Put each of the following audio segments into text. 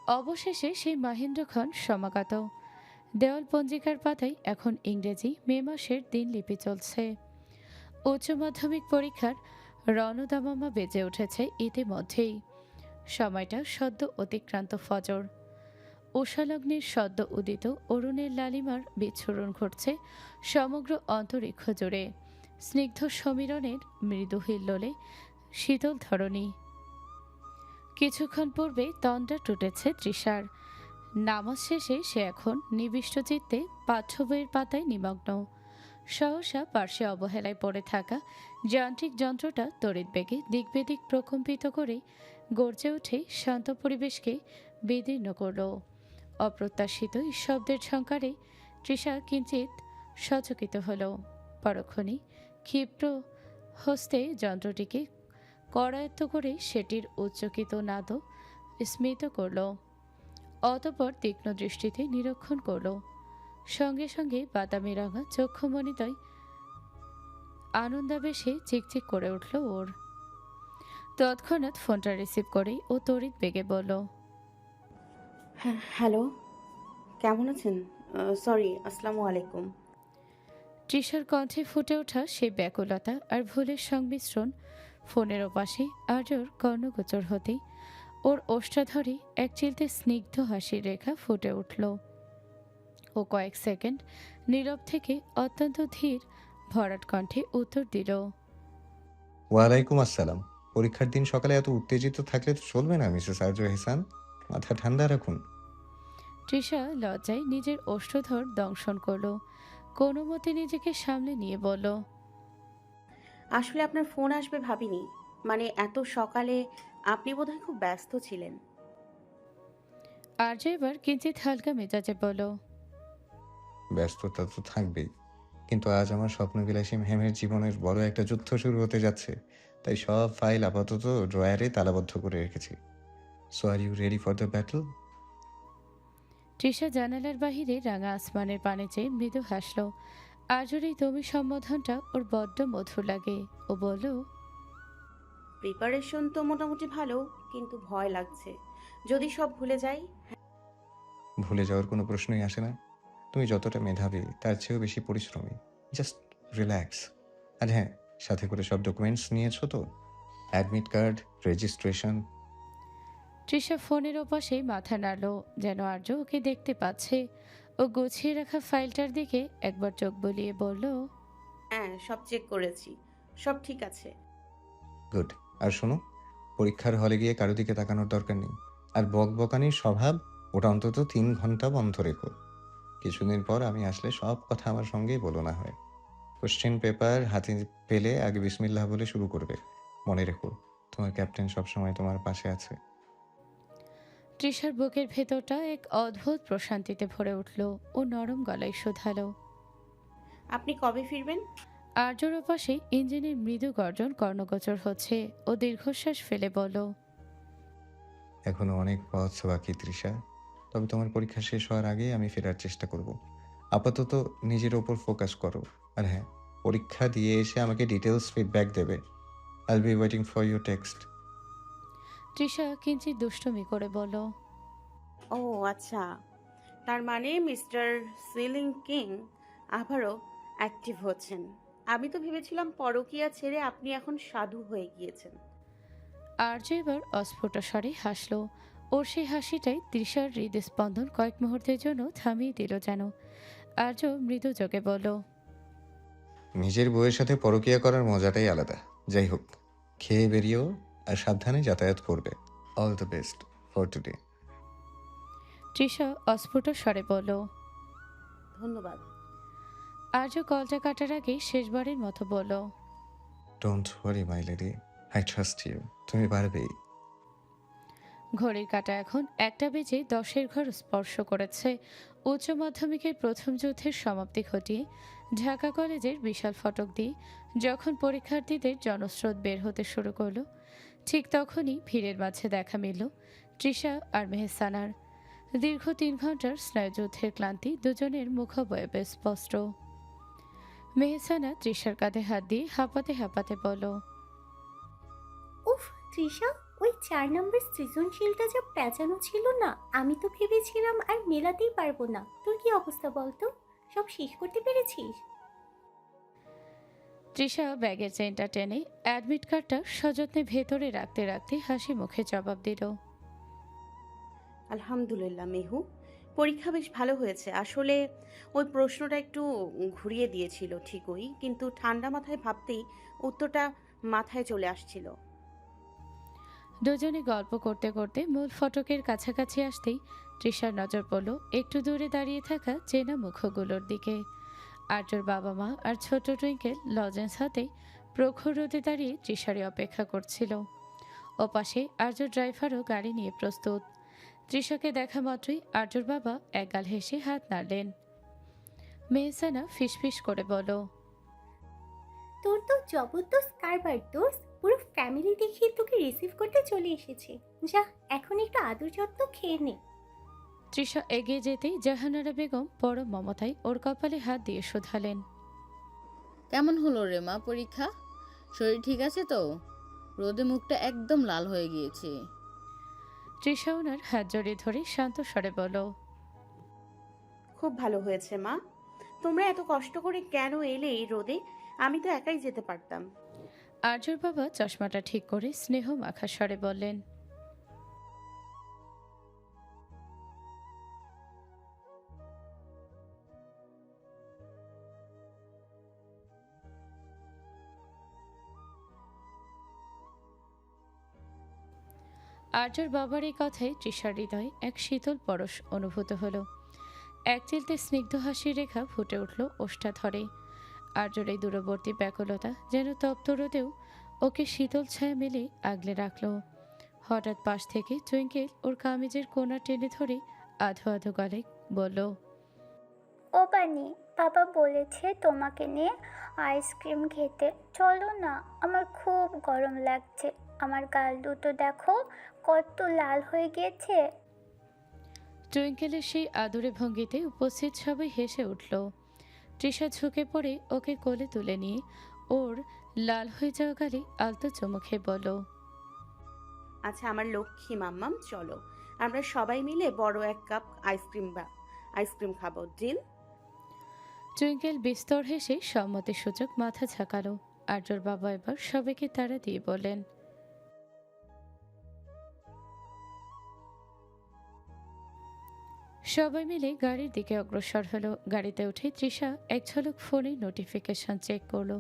অবশেষে সেই মহেন্দ্রক্ষণ সমাগত। দেওয়াল পঞ্জিকার পাতায় এখন ইংরেজি মে মাসের দিনলিপি চলছে। উচ্চ মাধ্যমিক পরীক্ষার রণদামামা বেজে উঠেছে ইতিমধ্যেই। সময়টা সদ্য অতিক্রান্ত ফজর। উষালগ্নের সদ্য উদিত অরুণের লালিমার বিচ্ছুরণ ঘটছে সমগ্র অন্তরিক্ষ জুড়ে। স্নিগ্ধ সমীরণের মৃদু হিল্লোলে শীতল ধরণী। কিছুক্ষণ পূর্বে তন্দ্রা টুটেছে তৃষার। নামাজ শেষে সে এখন নিবিষ্ট চিত্তে পাঠ্য বইয়ের পাতায় নিমগ্ন। সহসা পার্শ্বে অবহেলায় পড়ে থাকা যান্ত্রিক যন্ত্রটা তড়িৎ বেগে দিকবেদিক প্রকম্পিত করে গর্জে উঠে শান্ত পরিবেশকে বিদীর্ণ করল। অপ্রত্যাশিত এই শব্দের ঝঙ্কারে তৃষা কিঞ্চিত সচকিত হল। পরক্ষণেই ক্ষিপ্র হস্তে যন্ত্রটিকে করায়ত্ত করে সেটির উচ্চকিত নাদও স্মিত করল। অতঃপর তীক্ষ্ণ দৃষ্টিতে নিরীক্ষণ করল। সঙ্গে সঙ্গে বাদামি রঙা চক্ষুমণিদ্বয় আনন্দাবেশে চিকচিক করে উঠল ওর। তৎক্ষণাৎ ফোনটা রিসিভ করেই ও তড়িৎ বেগে বলল, হ্যাঁ, হ্যালো। কেমন আছেন? সরি, আসসালামু আলাইকুম। তৃষার কণ্ঠে ফুটে ওঠা সেই ব্যাকুলতা আর ভুলের সংমিশ্রণ ফোনের ওপাশে আর্যর কর্ণগোচর হতেই ওর ওষ্ঠাধরে এক চিলতে স্নিগ্ধ হাসির রেখা ফুটে উঠল। ও কয়েক সেকেন্ড নীরব থেকে অত্যন্ত ধীর ভরাট কণ্ঠে উত্তর দিল, ওয়ালাইকুম আসসালাম। পরীক্ষার দিন সকালে এত উত্তেজিত থাকলে তো চলবে না মিসেস আরজু এহসান। মাথা ঠান্ডা রাখুন। তৃষা লজ্জায় নিজের ওষ্ঠধর দংশন করল। কোনো মতে নিজেকে সামলে নিয়ে বলল, আসলে আপনার ফোন আসবে ভাবিনি। মানে এত সকালে আপনি বোধহয় খুব ব্যস্ত ছিলেন। আর্য এবার কিঞ্চিত হালকা মেজাজে বলল, ব্যস্ততা তো থাকবেই, কিন্তু আজ আমার স্বপ্নবিলাসী মেহেমের জীবনের বড় একটা যুদ্ধ শুরু হতে যাচ্ছে। তাই সব ফাইল আপাতত ড্রয়ারে তালাবদ্ধ করে রেখেছি। So are you ready for the battle? Trisha জানালার বাহিরে রাঙা আসমানের পানে চেয়ে মৃদু হাসল। আর্যর এই দমি সম্বোধনটা ওর বড্ড মধুর লাগে। ও বলল, প্রিপারেশন তো মোটামুটি ভালো, কিন্তু ভয় লাগছে যদি সব ভুলে যাই। ভুলে যাওয়ার কোনো প্রশ্নই আসে না। তুমি যতটা মেধাবী তার চেয়েও বেশি পরিশ্রমী। Just relax. আর হ্যাঁ, সাথে করে সব ডকুমেন্টস নিয়েছো তো? Admit card, registration. তৃষা ফোনের ওপাশে মাথা নাড়ল, যেন আর্য ওকে দেখতে পাচ্ছে। ও গুছিয়ে রাখা ফাইলটার দিকে একবার চোখ বুলিয়ে বলল, হ্যাঁ, সব চেক করেছি, সব ঠিক আছে। গুড। আর শোনো, পরীক্ষার হলে গিয়ে কারো দিকে তাকানোর দরকার নেই। আর বকবকানির স্বভাব, ওটা অন্তত 3 ঘন্টা বন্ধ রেখো। কিছুদিন পর আমি আসলে সব কথা আমার সঙ্গেই বলো না হয়। কোশ্চেন পেপার হাতে পেলে আগে বিসমিল্লাহ বলে শুরু করবে। মনে রেখো, তোমার ক্যাপ্টেন সবসময় তোমার পাশে আছে। তৃষার বুকের ভেতরটা এক অদ্ভুত প্রশান্তিতে ভরে উঠল। ও নরম গলায় শুধালো, আপনি কবে ফিরবেন? আর্যর ওপাশে ইঞ্জিনের মৃদু গর্জন কর্ণগোচর হচ্ছে। ও দীর্ঘশ্বাস ফেলে বলল, এখনো অনেক পথ বাকি তৃষা। তবে তোমার পরীক্ষা শেষ হওয়ার আগেই আমি ফেরার চেষ্টা করব। আপাতত নিজের ওপর ফোকাস করো। আর হ্যাঁ, পরীক্ষা দিয়ে এসে আমাকে ডিটেলস ফিডব্যাক দেবে। আইল be waiting for your text. Trisha কিঞ্চিত দুষ্টুমি করে বলল, ও আচ্ছা, তার মানে মিস্টার সিলিং কিং আবারও অ্যাক্টিভ হচ্ছেন। আমি তো ভেবেছিলাম পরকীয়া ছেড়ে আপনি এখন সাধু হয়ে গিয়েছেন। আর্য এবার অস্ফুট স্বরে হাসল। ওর সেই হাসিটাই তৃষার হৃদস্পন্দন কয়েক মুহূর্তের জন্য থামিয়ে দিল যেন। আর্য মৃদু যোগে বলল, নিজের বউয়ের সাথে পরকীয়া করার মজাটাই আলাদা। যাই হোক, খেয়ে বেরিয়েও আর সাবধানে যাতায়াত করবে। All the best for today. Trisha অস্ফুট স্বরে বলল। ধন্যবাদ। আর্য কলটা কাটার আগে শেষবারের মতো বলল, don't worry my lady, I trust you. তুমি পারবেই। ঘড়ির কাঁটা এখন 1:10 ঘর স্পর্শ করেছে। উচ্চ মাধ্যমিকের প্রথম যুদ্ধের সমাপ্তি ঘটিয়ে ঢাকা কলেজের বিশাল ফটক দিয়ে যখন পরীক্ষার্থীদের জনস্রোত বের হতে শুরু করলো, ঠিক তখনই ভিড়ের মাঝে দেখা মিলল তৃষা আর মেহসানার। দীর্ঘ 3 ঘন্টার স্নায়ুযুদ্ধের ক্লান্তি দুজনের মুখাবয়বে স্পষ্ট। মেহসানা তৃষার কাঁধে হাত দিয়ে হাঁপাতে হাঁপাতে বলল, উফ, তৃষা, ওই 4 নম্বর সৃজনশীলটা যা পেঁচানো ছিল না, আমি তো ভেবেছিলাম আর মেলাতেই পারবো না। তোর কি অবস্থা বলতো? সব শেষ করতে পেরেছিস? তৃষা ব্যাগের চেনটা টেনে অ্যাডমিট কার্ডটা সযত্নে ভেতরে রাখতে রাখতে হাসি মুখে জবাব দিল। আলহামদুলিল্লাহ মেহু, পরীক্ষা বেশ ভালো হয়েছে। আসলে ওই প্রশ্নটা একটু ঘুরিয়ে দিয়েছিল ঠিকই, কিন্তু ঠান্ডা মাথায় ভাবতেই উত্তরটা মাথায় চলে আসছিল। দুজনে গল্প করতে করতে মূল ফটকের কাছাকাছি আসতেই তৃষার নজর পড়ল একটু দূরে দাঁড়িয়ে থাকা চেনা মুখগুলোর দিকে। আর্যর বাবা মা আর ছোট টুইঙ্কেল লজেন্স হাতে প্রখর রোদে দাঁড়িয়ে তৃষারই অপেক্ষা করছিল। ওপাশে আর্যর ড্রাইভারও গাড়ি নিয়ে প্রস্তুত। তৃষাকে দেখা মাত্রই আর্যর বাবা একগাল হেসে হাত নাড়লেন। মেহসানা ফিসফিস করে বলল, তোর তো জবরদস্ত কারবার দোস্ত, পুরো ফ্যামিলি দেখিয়ে তোকে রিসিভ করতে চলে এসেছে। যা, এখন একটু আদর যত্ন খেয়ে নে। তৃষা এগিয়ে যেতেই জাহানারা বেগম পরম মমতায় ওর কপালে হাত দিয়ে শোধালেন। কেমন হলো রে মা পরীক্ষা? শরীর ঠিক আছে তো? রোদে মুখটা একদম লাল হয়ে গিয়েছে। তৃষা ওনার হাত জড়িয়ে ধরে শান্ত স্বরে বলল, খুব ভালো হয়েছে মা। তোমরা এত কষ্ট করে কেন এলে এই রোদে? আমি তো একাই যেতে পারতাম। আর্যর বাবা চশমাটা ঠিক করে স্নেহ মাখা স্বরে বললেন, আর্যর বাবার এই কথায় তৃষার হৃদয়ে এক শীতল পরশ অনুভূত হলো। এক চিলতে স্নিগ্ধ হাসির রেখা ফুটে উঠল ওষ্ঠা ধরে। আর্যর এই দূরবর্তী ব্যাকুলতা যেন তপ্ত রোদেও ওকে শীতল ছায়া মেলে আগলে রাখল। হঠাৎ পাশ থেকে টুইঙ্কেল ওর কামিজের কোনা টেনে ধরে আধো আধো গলায় বলল, ও বানি, বাবা বলেছে তোমাকে নিয়ে আইসক্রিম খেতে, চলো না। আমার খুব গরম লাগছে, আমার গাল দুটো দেখো কত লাল হয়ে গিয়েছে। টুইঙ্কেলের সেই আদুরে ভঙ্গিতে উপস্থিত সবাই হেসে উঠল। তৃষা ঝুঁকে পড়ে ওকে কোলে তুলে নিয়ে ওর লাল হয়ে যাওয়া গালে আলতো চুমু খেয়ে বলল, আচ্ছা আমার লক্ষ্মী মাম্মাম, চলো আমরা সবাই মিলে বড় এক কাপ আইসক্রিম খাবো, ডিল? টুইঙ্কেল বিস্তর হেসে সম্মতির সূচক মাথা ঝাঁকালো। আর্যর বাবা এবার সবাইকে তাড়া দিয়ে বললেন, সবাই মিলে গাড়ির দিকে অগ্রসর হলো। গাড়িতে উঠে তৃষা এক ঝলক ফোনে নোটিফিকেশন চেক করলো।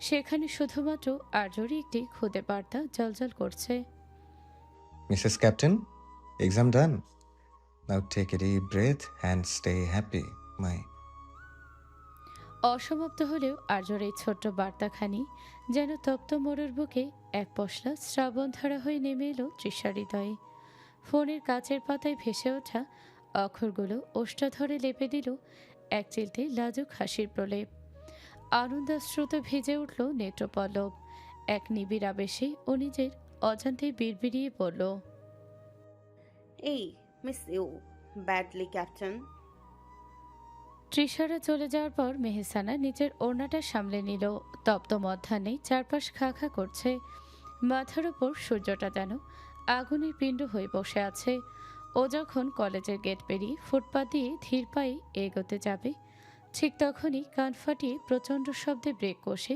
সেখানে শুধুমাত্র আর্যরই একটি খুদে বার্তা জলজল করছে। Mrs captain, exam done. Now take a deep breath and stay happy my. অসমাপ্ত হলেও আর্যর এই ছোট্ট বার্তাখানি যেন তপ্ত মোড়ের বুকে এক পশলা শ্রাবণধারা হয়ে নেমে এলো তৃষার হৃদয়ে। ফোনের কাচের পাতায় ভেসে ওঠা অক্ষরগুলো ওষ্ঠা ধরে লেপে দিল এক চিলতে লাজুক হাসির প্রলেপ। আনন্দাশ্রুত ভিজে উঠল নেত্রপল্লব। এক নিবিড় আবেশে ও নিজের অজান্তে বিড়বিড়িয়ে পড়ল, এই মিস ইউ ব্যাডলি ক্যাপ্টেন। তৃষারা চলে যাওয়ার পর মেহসানা নিজের ওড়নাটা সামলে নিল। তপ্ত মধ্যাহ্নে চারপাশ খা খা করছে। মাথার উপর সূর্যটা যেন আগুনের পিণ্ড হয়ে বসে আছে। ও যখন কলেজের গেট পেরিয়ে ফুটপাত দিয়ে ধীর পায়ে এগোতে যাবে, ঠিক তখনই কান ফাটিয়ে প্রচণ্ড শব্দে ব্রেক কষে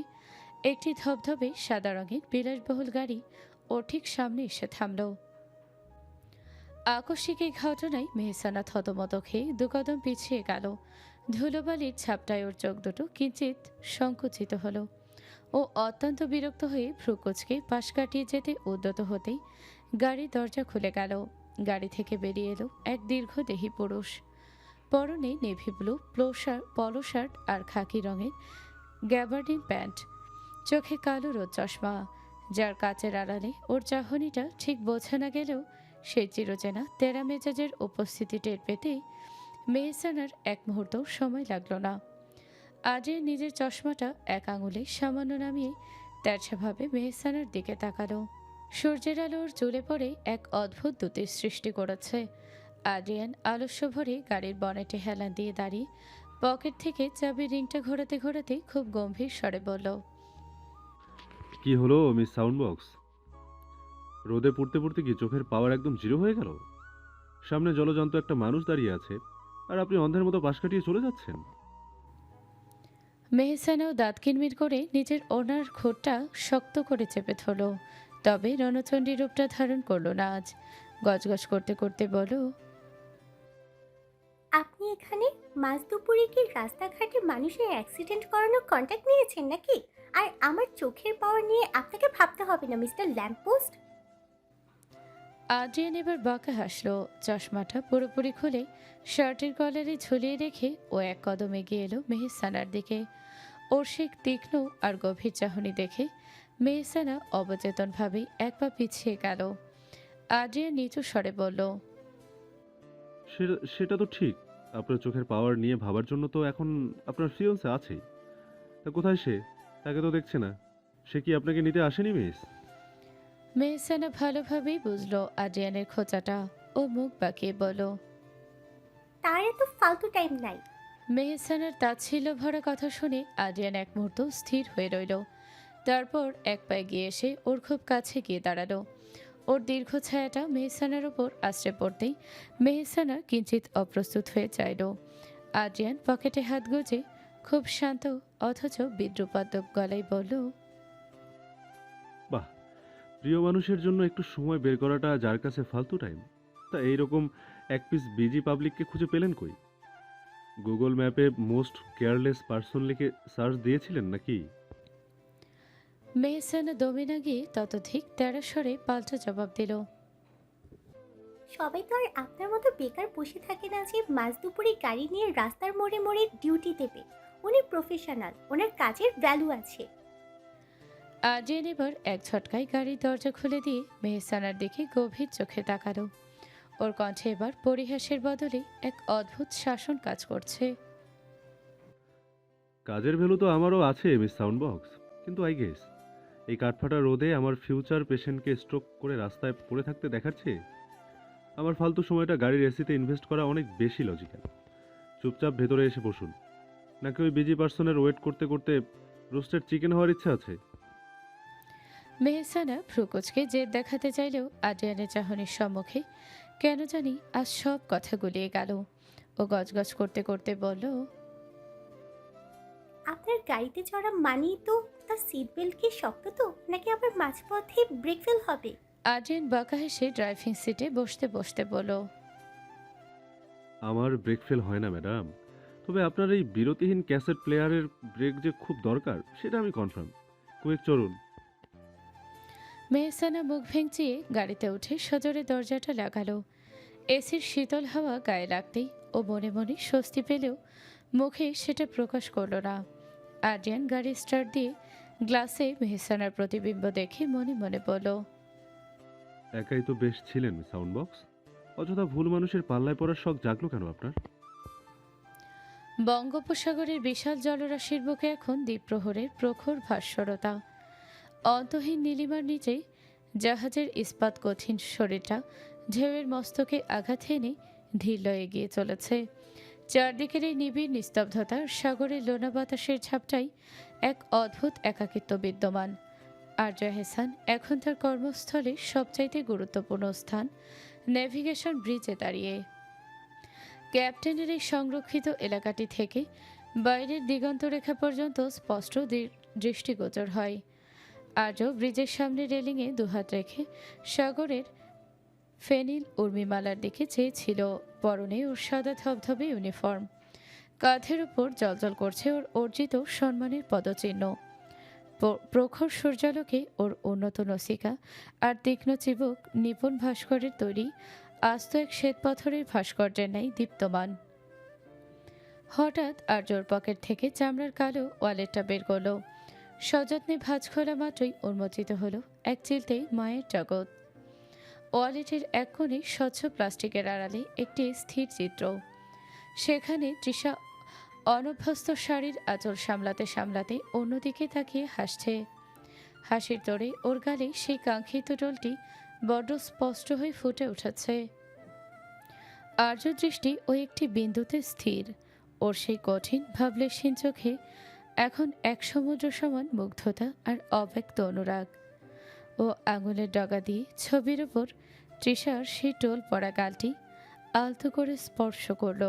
একটি ধবধবে সাদা রঙের বিলাসবহুল গাড়ি ওর ঠিক সামনে এসে থামল। আকস্মিক এই ঘটনায় মেহসানা থতমত খেয়ে দুকদম পিছিয়ে গেল। ধুলোবালির ছাপটায় ওর চোখ দুটো কিঞ্চিত সংকুচিত হলো। ও অত্যন্ত বিরক্ত হয়ে ভ্রুকুচকে পাশ কাটিয়ে যেতে উদ্যত হতেই গাড়ির দরজা খুলে গেল। গাড়ি থেকে বেরিয়ে এলো এক দীর্ঘদেহী পুরুষ। পরনে নেভি ব্লু পলো শার্ট আর খাকি রঙের গ্যাবার্ডিন প্যান্ট, চোখে কালো রোদ চশমা, যার কাচের আড়ালে ওর চাহনিটা ঠিক বোঝা না গেলেও সেই চিরচেনা তেরা মেজাজের উপস্থিতি টের পেতে মেহসানার এক মুহূর্ত সময় লাগলো না। আজের নিজের চশমাটা এক আঙুলে সামান্য নামিয়ে তেরছাভাবে মেহসানার দিকে তাকালো। সূর্যের আলো ওর চুলে পড়ে এক অদ্ভুত দ্যুতির সৃষ্টি করেছে। আদ্রিয়ান আলস্য ভরে গাড়ির বনেটে হেলান দিয়ে দাঁড়িয়ে পকেট থেকে চাবির রিংটা ঘোরাতে ঘোরাতে খুব গম্ভীর স্বরে বলল, কি হলো মিস সাউন্ড বক্স? রোদে পড়তে পড়তে কি চোখের পাওয়ার একদম জিরো হয়ে গেল? সামনে জলজন্ত একটা মানুষ দাঁড়িয়ে আছে, আর আপনি অন্ধের মতো পাশ কাটিয়ে চলে যাচ্ছেন। মেহসানাও দাঁত কিনমির করে নিজের ওনার খোঁটটা শক্ত করে চেপে ধরল। তবে রণচণ্ডী রূপটা ধারণ করলো না আজ। গজগজ করতে করতে বলো, আপনি এখানে মাঝ দুপুরে কি রাস্তাঘাটে মানুষের অ্যাক্সিডেন্ট করানোর কন্ট্যাক্ট নিয়েছেন নাকি? আর আমার চোখের পাওয়ার নিয়ে আপনাকে ভাবতে হবে না মিস্টার ল্যাম্পপোস্ট। আদ্রিয়ান এবার বাঁকা হাসলো। চশমাটা পুরোপুরি খুলে শার্টের কলারে ঝুলিয়ে রেখে ও এক কদম এগিয়ে এলো মেহসানার দিকে। ওর সে তীক্ষ্ণ আর গভীর চাহনি দেখে মেহসানা অবচেতনভাবেই এক পা পিছিয়ে গেল। আদ্রিয়ান নিচু স্বরে বলল, সেটা তো ঠিক। আপনার চোখের পাওয়ার নিয়ে ভাবার জন্য তো এখন আপনার ফিয়ন্সে আছেই। তা কোথায় সে? তাকে তো দেখছে না। সে কি আপনাকে নিতে আসেনি মিস? মেহসানা ভালোভাবেই বুঝলো আদ্রিয়ানের খোঁচাটা। ও মুখ বাঁকিয়ে বলল, তার এত ফালতু টাইম নাই। মেহসানার তাচ্ছিল্য ভরা কথা শুনে আদ্রিয়ান এক মুহূর্ত স্থির হয়ে রইল। তারপর এক পায়ে গিয়ে এসে ওর খুব কাছে গিয়ে দাঁড়ালো। ওর দীর্ঘ ছায়াটা মেহসানার ওপর আশ্রে পড়তেই মেহসানা কিঞ্চিত অপ্রস্তুত হয়ে চাইল। আদ্রিয়ান পকেটে হাত গুজে খুব শান্ত অথচ বিদ্রুপাত্মক গলায় বলল, বাহ, প্রিয় মানুষের জন্য একটু সময় বের করাটা যার কাছে ফালতু টাইম, তা এইরকম এক পিস বিজি পাবলিককে খুঁজে পেলেন কই? গুগল ম্যাপে মোস্ট কেয়ারলেস পার্সন লিখে সার্চ দিয়েছিলেন নাকি? মেহসানা দমে না গিয়ে ততোধিক তেড়া স্বরে পাল্টা জবাব দিল, সবাই তো আর আপনার মতো বেকার বসে থাকে না যে মাঝ দুপুরে গাড়ি নিয়ে রাস্তার মোড়ে মোড়ে ডিউটি দেবে। উনি প্রফেশনাল, ওনার কাজের ভ্যালু আছে। আদ্রিয়ান এবার এক ঝটকায় গাড়ির দরজা খুলে দিয়ে মেহসানার দিকে গভীর চোখে তাকালো। ওর কণ্ঠে এবার পরিহাসের বদলে এক অদ্ভুত শাসন কাজ করছে। কাজের ভ্যালু তো আমারও আছে মিস সাউন্ড বক্স, কিন্তু আই গেস এই কাঠফাটা রোদে আমার ফিউচার পেশেন্টকে স্ট্রোক করে রাস্তায় পড়ে থাকতে দেখার চেয়ে আমার ফালতু সময়টা গাড়ির এসিতে ইনভেস্ট করা অনেক বেশি লজিক্যাল। চুপচাপ ভেতরে এসে বসুন, নাকি ওই বিজি পার্সনের ওয়েট করতে করতে রোস্টেড চিকেন হওয়ার ইচ্ছা আছে? মেহসানা ভ্রুকুচকে জেদ দেখাতে চাইলেও আদ্রিয়ানের চাহনির সম্মুখে কেন জানি আজ সব কথা গুলিয়ে গেল। ও গজগজ করতে করতে বলল, আপনার গাড়িতে চড়া মানেই তো তার সিট বেল্ট কি শক্ত তো, নাকি আবার মাঝপথে ব্রেক ফেল হবে? আদ্রিয়ান বাঁকা হেসে ড্রাইভিং সিটে বসতে বসতে বলল, আমার ব্রেক ফেল হয় না ম্যাডাম, তবে আপনার এই বিরতিহীন ক্যাসেট প্লেয়ারের ব্রেক যে খুব দরকার সেটা আমি কনফার্ম। কুইক চলুন। মেহসানা মুখ ভেঙচিয়ে গাড়িতে উঠে সজোরে দরজাটা লাগালো। এসির শীতল হাওয়া গায়ে লাগতেই ও মনে মনে স্বস্তি পেলেও মুখে সেটা প্রকাশ করল না। আদ্রিয়ান গাড়ি স্টার্ট দিয়ে গ্লাসে মেহসানার প্রতিবিম্ব দেখে মনে মনে বলল, একাই তো বেশ ছিলেন সাউন্ড বক্স, অযথা ভুল মানুষের পাল্লায় পড়ার শখ জাগলো কেন আপনার? বঙ্গোপসাগরের বিশাল জলরাশির বুকে এখন দ্বীপ্রহরের প্রখর ভাস্বরতা। অন্তহীন নীলিমার নিচে জাহাজের ইস্পাত কঠিন শরীরটা ঢেউয়ের মস্তকে আঘাত এনে ধীর লয়ে এগিয়ে চলেছে। চারদিকের এই নিবিড় নিস্তব্ধতার সাগরের লোনা বাতাসের ঝাপটাই এক অদ্ভুত একাকিত্ব বিদ্যমান। আর্য হেসান এখন তার কর্মস্থলে সবচাইতে গুরুত্বপূর্ণ স্থান নেভিগেশন ব্রিজে দাঁড়িয়ে। ক্যাপ্টেনের এই সংরক্ষিত এলাকাটি থেকে বাইরের দিগন্তরেখা পর্যন্ত স্পষ্ট দৃষ্টিগোচর হয়। আজও ব্রিজের সামনে রেলিংয়ে দুহাত রেখে সাগরের ফেনিল উর্মিমালার দিকে চেয়েছিল। পরনে ওর সাদা ধবধবে ইউনিফর্ম, কাঁধের উপর জ্বলজ্বল করছে ওর অর্জিত সম্মানের পদচিহ্ন। প্রখর সূর্যালোকে ওর উন্নত নসিকা আর তীক্ষ্ণ চিবুক নিপুণ ভাস্করের তৈরি আস্ত এক শ্বেতপাথরের ভাস্কর্যের ন্যায় দীপ্তমান। হঠাৎ আর্যর পকেট থেকে চামড়ার কালো ওয়ালেটটা বের করলো। সযত্নে ভাঁজ খোলা মাত্রই উন্মোচিত হলো এক চিলতে মায়ের জগৎ। ওয়ালেটের এক কোণে স্বচ্ছ প্লাস্টিকের আড়ালে একটি স্থির চিত্র। সেখানে তৃষা অনভ্যস্ত শাড়ির আঁচল সামলাতে সামলাতে অন্যদিকে তাকিয়ে হাসছে। হাসির তোড়ে ওর গালে সেই কাঙ্ক্ষিত টোলটি বড্ড স্পষ্ট হয়ে ফুটে উঠেছে। আর্য দৃষ্টি ওই একটি বিন্দুতে স্থির। ওর সেই কঠিন ভাবলেশহীন চোখে এখন এক সমুদ্র সমান মুগ্ধতা আর অব্যক্ত অনুরাগ। ও আঙুলের ডগা দিয়ে ছবির ওপর তৃষার সেই টোল পড়া গালটি আলতো করে স্পর্শ করল।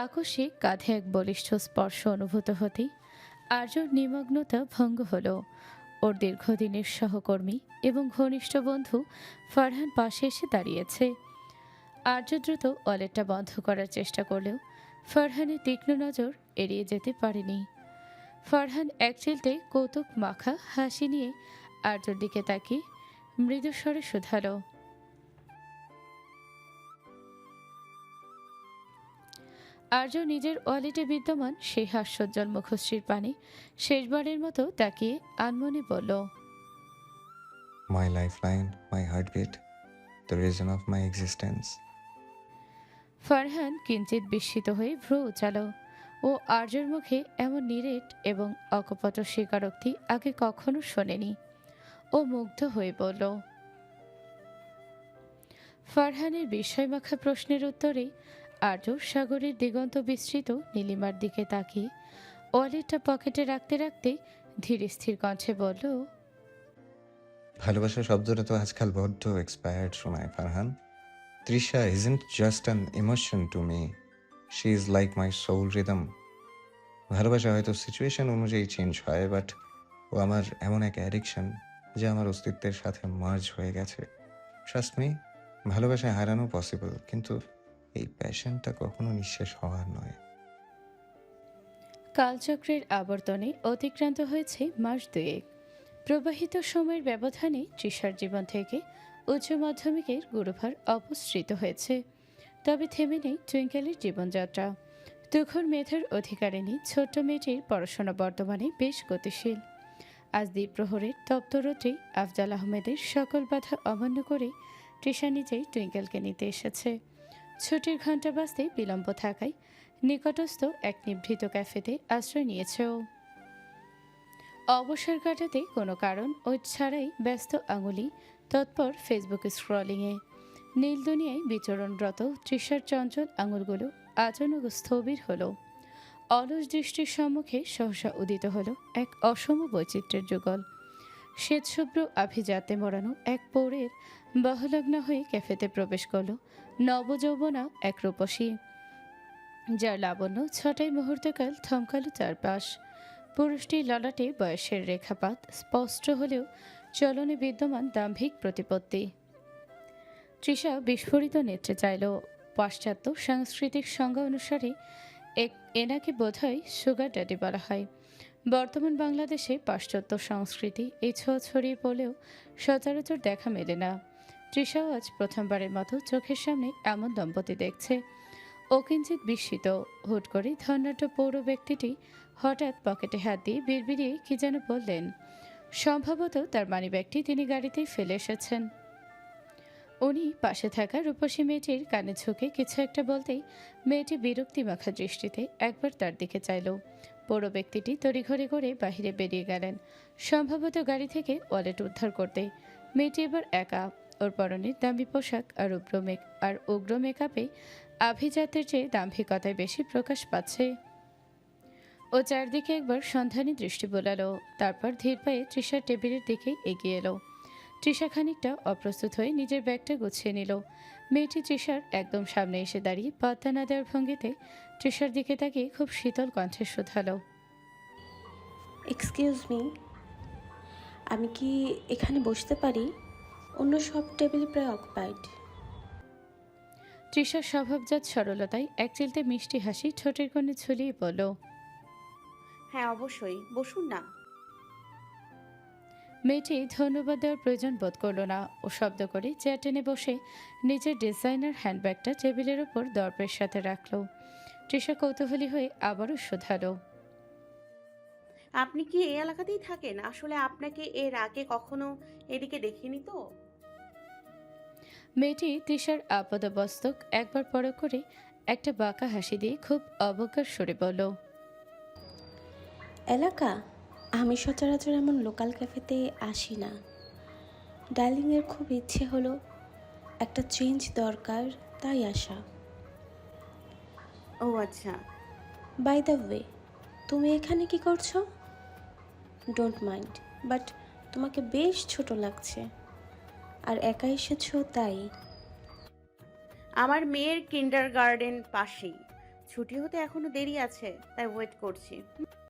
আকস্মিক কাঁধে এক বলিষ্ঠ স্পর্শ অনুভূত হতেই আর্যর নিমগ্নতা ভঙ্গ হলো। ওর দীর্ঘদিনের সহকর্মী এবং ঘনিষ্ঠ বন্ধু ফারহান পাশে এসে দাঁড়িয়েছে। আর্য দ্রুত ওয়ালেটটা বন্ধ করার চেষ্টা করলেও ফারহানের তীক্ষ্ণ নজর এড়িয়ে যেতে পারেনি। ফারহান এক চিলতে কৌতুক মাখা হাসি নিয়ে আর্যর দিকে তাকিয়ে মৃদুস্বরে শুধালো, আর্য নিজের ওয়ালেটে বিদ্যমান সেই হাস্যোজ্জ্বল মুখশ্রীর পানে শেষবারের মতো তাকিয়ে আনমনে বলল, my lifeline, my heartbeat, the reason of my existence. Farhan কিঞ্চিত বিস্মিত হয়ে ভ্রু উচালো। ও আর্যর মুখে এমন নিরেট এবং অকপট স্বীকারোক্তি আগে কখনো শোনেনি। ও মুগ্ধ হয়ে বলল। ফারহানের বিস্ময়মাখা প্রশ্নের উত্তরে আর্য সাগরের দিগন্ত বিস্তৃত নীলিমার দিকে তাকিয়ে ওয়ালেটটা পকেটে রাখতে রাখতে ধীর স্থির কণ্ঠে বলল, ভালোবাসা শব্দটা তো আজকাল বড্ড এক্সপায়ার্ড শোনায় Farhan. Trisha isn't just an emotion to me, she is like my soul rhythm. ভালোবাসা হয়তো সিচুয়েশন অনুযায়ী চেঞ্জ হয়, বাট ও আমার এমন এক অ্যাডিকশন যা আমার অস্তিত্বের সাথে মার্জ হয়ে গেছে। ট্রাস্ট মি, ভালোবাসায় হারানো পসিবল, কিন্তু এই প্যাশনটা কখনো নিঃশেষ হওয়ার নয়। কালচক্রের আবর্তনে অতিক্রান্ত হয়েছে মাস দুয়েক। প্রবাহিত সময়ের ব্যবধানে তৃষার জীবন থেকে উচ্চ মাধ্যমিকের গুরুভার অপসৃত হয়েছে। তবে থেমে নেই টুইঙ্কেলের জীবনযাত্রা। তুখর মেধার অধিকারিণী ছোট্ট মেয়েটির পড়াশোনা বর্তমানে বেশ গতিশীল। আজ দ্বীপ্রহরের তপ্তরত্রে আফজাল আহমেদের সকল বাধা অমান্য করে তৃষা নিজেই টুইঙ্কেলকে নিতে এসেছে। ছুটির ঘণ্টা বাজতে বিলম্ব থাকায় নিকটস্থ এক নিভৃত ক্যাফেতে আশ্রয় নিয়েছে ও। অবসর কাটাতে কোনো কারণ ও ছাড়াই ব্যস্ত আঙুলি তৎপর ফেসবুক স্ক্রলিংয়ে। নীল দুনিয়ায় বিচরণরত তৃষার চঞ্চল আঙুলগুলো আচানক স্থবির হলো। অলস দৃষ্টির সম্মুখে সহসা উদিত হলো এক অসম বৈচিত্র্যের যুগল। শ্বেতশুভ্র আভিজাতে মোড়ানো এক পৌরের বহলগ্ন হয়ে ক্যাফেতে প্রবেশ করল নবযৌবনা এক রূপসী, যার লাবণ্য ছটাই মুহূর্তকাল থমকালো চারপাশ। পুরুষটির ললাটে বয়সের রেখাপাত স্পষ্ট হলেও চলনে বিদ্যমান দাম্ভিক প্রতিপত্তি। তৃষা বিস্ফোরিত নেত্রে চাইল। পাশ্চাত্য সাংস্কৃতিক সংজ্ঞা অনুসারে এনাকে বোধহয় সুগার ড্যাডি বলা হয়। বর্তমান বাংলাদেশে পাশ্চাত্য সংস্কৃতি এই ছোঁয়া ছড়িয়ে পড়লেও সচরাচর দেখা মেলে না। তৃষাও আজ প্রথমবারের মতো চোখের সামনে এমন দম্পতি দেখছে। ও কিঞ্চিত বিস্মিত। হুট করে ধন্যাঢ্য পৌর ব্যক্তিটি হঠাৎ পকেটে হাত দিয়ে বিড়বিড়িয়ে কি যেন বললেন। সম্ভবত তার মানিব্যাগটি তিনি গাড়িতেই ফেলে এসেছেন। উনি পাশে থাকা রূপসী মেয়েটির কানে ঝুঁকে কিছু একটা বলতেই মেয়েটি বিরক্তি মাখা দৃষ্টিতে একবার তার দিকে চাইল। পৌর ব্যক্তিটি তড়িঘড়ি করে বাহিরে বেরিয়ে গেলেন, সম্ভবত গাড়ি থেকে ওয়ালেট উদ্ধার করতে। মেয়েটি এবার একা। ওর পরনের দামি পোশাক আর উগ্র মেকআপে আভিজাতের চেয়ে দাম্ভিকতায় বেশি প্রকাশ পাচ্ছে। ও চারদিকে একবার সন্ধানী দৃষ্টি বোলালো, তারপর ধীর পায়ে তৃষার টেবিলের দিকে এগিয়ে এলো। তৃষা খানিকটা অপ্রস্তুত হয়ে নিজের ব্যাগটা গুছিয়ে নিল। মেয়েটি তৃষার একদম সামনে এসে দাঁড়িয়ে পাত্তা না দেওয়ার ভঙ্গিতে তৃষার দিকে তাকিয়ে খুব শীতল কণ্ঠে শুধালো, এক্সকিউজ মি, আমি কি এখানে বসতে পারি? অন্য সব টেবিল প্রায় অকুপাইড। তৃষার স্বভাবজাত সরলতায় এক চিলতে মিষ্টি হাসি ঠোঁটের কোণে ঝুলিয়ে বলল, হ্যাঁ অবশ্যই, বসুন না। মেয়েটি ধন্যবাদ দেওয়ার প্রয়োজন বোধ করল না। ও শব্দ করে চেয়ার টেনে বসে নিজের ডিজাইনার হ্যান্ডব্যাগটা টেবিলের ওপর দর্পের সাথে রাখল। তৃষা কৌতূহলী হয়ে আবারও শোধালো, আপনি কি এই এলাকাতেই থাকেন? আসলে আপনাকে এর আগে কখনো এদিকে দেখিনি তো। মেয়েটি তৃষার আপাদমস্তক একবার পরখ করে একটা বাঁকা হাসি দিয়ে খুব অবজ্ঞার সরে বলল, এলাকা? আমি সচরাচর এমন লোকাল ক্যাফেতে আসি না। ডার্লিংয়ের খুব ইচ্ছে হলো, একটা চেঞ্জ দরকার, তাই আসা। ও আচ্ছা। বাই দ্য ওয়ে, তুমি এখানে কি করছো? ডোন্ট মাইন্ড, বাট তোমাকে বেশ ছোট লাগছে। আর একা এসেছো তাই। আমার মেয়ের কিন্ডারগার্টেন পাশেই, ছুটি হতে এখনো দেরি আছে, তাই ওয়েট করছি।